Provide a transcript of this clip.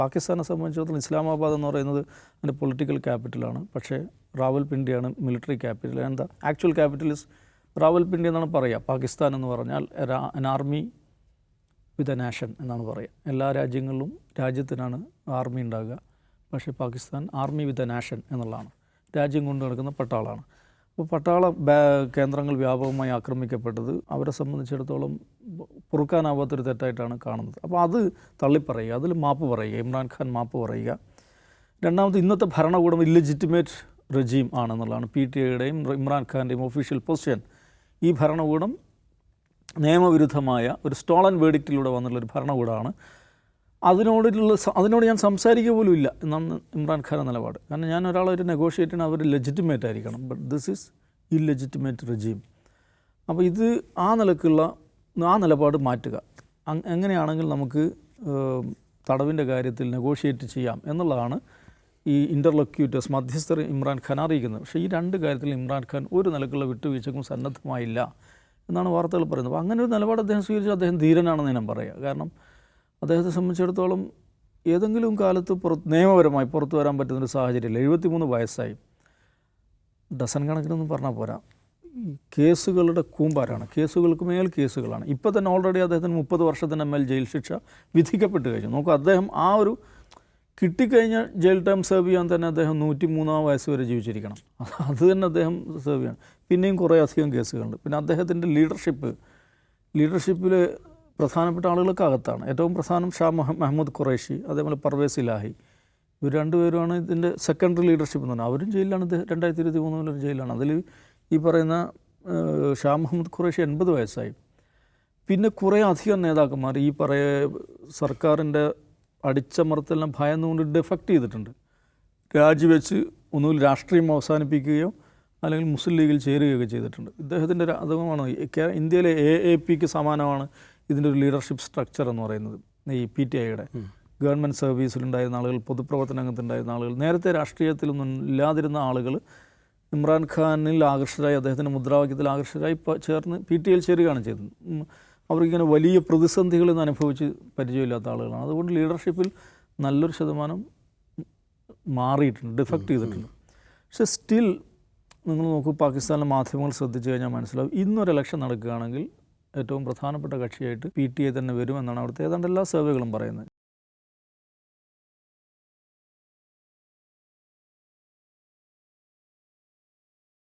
പാകിസ്ഥാനെ സംബന്ധിച്ചിടത്തോളം ഇസ്ലാമാബാദ് എന്ന് പറയുന്നത് അതിൻ്റെ പൊളിറ്റിക്കൽ ക്യാപിറ്റലാണ്. പക്ഷേ റാവൽപിണ്ടിയാണ് military capital. And the actual capital is Rawalpindi എന്നാണ് പറയുക. പാകിസ്ഥാൻ എന്ന് പറഞ്ഞാൽ an army with a nation എന്നാണ് പറയുക. എല്ലാ രാജ്യങ്ങളിലും രാജ്യത്തിനാണ് ആർമി ഉണ്ടാകുക. പക്ഷേ Pakistan army with a nation എന്നുള്ളതാണ്. രാജ്യം കൊണ്ട് നടക്കുന്ന പട്ടാളമാണ്. അപ്പോൾ പട്ടാള കേന്ദ്രങ്ങൾ വ്യാപകമായി ആക്രമിക്കപ്പെട്ടത് അവരെ സംബന്ധിച്ചിടത്തോളം പൊറുക്കാനാവാത്തൊരു തെറ്റായിട്ടാണ് കാണുന്നത്. അപ്പോൾ അത് തള്ളിപ്പറയുക, അതിൽ മാപ്പ് പറയുക, ഇമ്രാൻഖാൻ മാപ്പ് പറയുക. രണ്ടാമത്, ഇന്നത്തെ ഭരണകൂടം ഇല്ലെജിറ്റിമേറ്റ് റെജീം ആണെന്നുള്ളതാണ് PTIയുടെയും ഇമ്രാൻഖാൻ്റെയും ഒഫീഷ്യൽ പൊസിഷൻ. ഈ ഭരണകൂടം നിയമവിരുദ്ധമായ ഒരു സ്റ്റോളൻ വേർഡിക്റ്റിലൂടെ വന്നിട്ടുള്ളൊരു ഭരണകൂടമാണ്. അതിനോട് ഞാൻ സംസാരിക്കുക പോലും ഇല്ല എന്നാണ് ഇമ്രാൻഖാൻ്റെ നിലപാട്. കാരണം ഞാൻ ഒരാളൊരു നെഗോഷിയേറ്റ് ചെയ്യണം, അവർ ലെജിറ്റിമേറ്റ് ആയിരിക്കണം. But this is illegitimate regime. അപ്പോൾ ഇത് ആ നിലപാട് മാറ്റുക. എങ്ങനെയാണെങ്കിൽ നമുക്ക് തടവിൻ്റെ കാര്യത്തിൽ നെഗോഷിയേറ്റ് ചെയ്യാം എന്നുള്ളതാണ് ഈ ഇൻ്റർലൊക്യൂട്ടേഴ്സ് മധ്യസ്ഥർ ഇമ്രാൻഖാൻ അറിയിക്കുന്നത്. പക്ഷേ ഈ രണ്ട് കാര്യത്തിൽ ഇമ്രാൻഖാൻ ഒരു നിലക്കുള്ള വിട്ടുവീഴ്ചക്കും സന്നദ്ധമായില്ല എന്നാണ് വാർത്തകൾ പറയുന്നത്. അപ്പോൾ അങ്ങനെ ഒരു നിലപാട് അദ്ദേഹം സ്വീകരിച്ചാൽ അദ്ദേഹം ധീരനാണെന്ന് ഞാൻ പറയുക. കാരണം അദ്ദേഹത്തെ സംബന്ധിച്ചിടത്തോളം ഏതെങ്കിലും കാലത്ത് നിയമപരമായി പുറത്തു വരാൻ പറ്റുന്നൊരു സാഹചര്യമില്ല. 73 വയസ്സായി. ഡസൻ കണക്കിനൊന്നും പറഞ്ഞാൽ പോരാ. ഈ കേസുകളുടെ കൂമ്പാരാണ്, കേസുകൾക്ക് മേൽ കേസുകളാണ്. ഇപ്പോൾ തന്നെ ഓൾറെഡി അദ്ദേഹത്തിന് 30 വർഷത്തിൻ്റെ മേൽ ജയിൽ ശിക്ഷ വിധിക്കപ്പെട്ട് കഴിഞ്ഞു. നോക്കൂ, അദ്ദേഹം ആ ഒരു കിട്ടിക്കഴിഞ്ഞ ജയിൽ ടൈം സെർവ് ചെയ്യാൻ തന്നെ അദ്ദേഹം 103 വയസ്സ് വരെ ജീവിച്ചിരിക്കണം. അത് തന്നെ അദ്ദേഹം സെർവ് ചെയ്യണം. പിന്നെയും കുറേ അധികം കേസുകളുണ്ട്. പിന്നെ അദ്ദേഹത്തിൻ്റെ ലീഡർഷിപ്പിൽ പ്രധാനപ്പെട്ട ആളുകളൊക്കെ അകത്താണ്. ഏറ്റവും പ്രധാനം ഷാ മഹമ്മൂദ് ഖുറൈഷി, അതേപോലെ പർവേസ് ഇലാഹി. ഇവർ രണ്ടുപേരുമാണ് ഇതിൻ്റെ സെക്കൻഡറി ലീഡർഷിപ്പ് എന്ന് പറഞ്ഞാൽ. അവരും ജയിലിലാണ്. 2023 ജയിലാണ്. അതിൽ ഈ പറയുന്ന ഷാ മുഹമ്മദ് ഖുറൈഷി 80 വയസ്സായി. പിന്നെ കുറേ അധികം നേതാക്കന്മാർ ഈ സർക്കാരിൻ്റെ അടിച്ചമർത്തലിനെ ഭയന്നുകൊണ്ട് ഡിഫക്റ്റ് ചെയ്തിട്ടുണ്ട്. രാജിവെച്ച് ഒന്നുകിൽ രാഷ്ട്രീയം അവസാനിപ്പിക്കുകയോ അല്ലെങ്കിൽ മുസ്ലിം ലീഗിൽ ചേരുകയൊക്കെ ചെയ്തിട്ടുണ്ട്. ഇദ്ദേഹത്തിൻ്റെ അതുമാണ് ഇന്ത്യയിലെ AAPക്ക് സമാനമാണ് ഇതിൻ്റെ ഒരു ലീഡർഷിപ്പ് സ്ട്രക്ചർ എന്ന് പറയുന്നത്. ഈ PTIയുടെ ഗവൺമെൻറ് സർവീസിലുണ്ടായിരുന്ന ആളുകൾ, പൊതുപ്രവർത്തന രംഗത്തുണ്ടായിരുന്ന ആളുകൾ, നേരത്തെ രാഷ്ട്രീയത്തിലൊന്നും ഇല്ലാതിരുന്ന ആളുകൾ ഇമ്രാൻഖാനിൽ ആകർഷകരായി, അദ്ദേഹത്തിൻ്റെ മുദ്രാവാക്യത്തിൽ ആകർഷകരായി ചേർന്ന് PTIയിൽ ചേരുകയാണ് ചെയ്തത്. അവർക്കിങ്ങനെ വലിയ പ്രതിസന്ധികളൊന്നും അനുഭവിച്ച് പരിചയമില്ലാത്ത ആളുകളാണ്. അതുകൊണ്ട് ലീഡർഷിപ്പിൽ നല്ലൊരു ശതമാനം മാറിയിട്ടുണ്ട്, ഡിഫക്റ്റ് ചെയ്തിട്ടുണ്ട്. പക്ഷേ സ്റ്റിൽ നിങ്ങൾ നോക്കൂ, പാകിസ്ഥാനിലെ മാധ്യമങ്ങൾ ശ്രദ്ധിച്ചു കഴിഞ്ഞാൽ മനസ്സിലാവും, ഇന്നൊരു ഇലക്ഷൻ നടക്കുകയാണെങ്കിൽ ഏറ്റവും പ്രധാനപ്പെട്ട കക്ഷിയായിട്ട് PTI തന്നെ വരുമെന്നാണ് അവിടുത്തെ ഏതാണ്ട് എല്ലാ സർവേകളും പറയുന്നത്.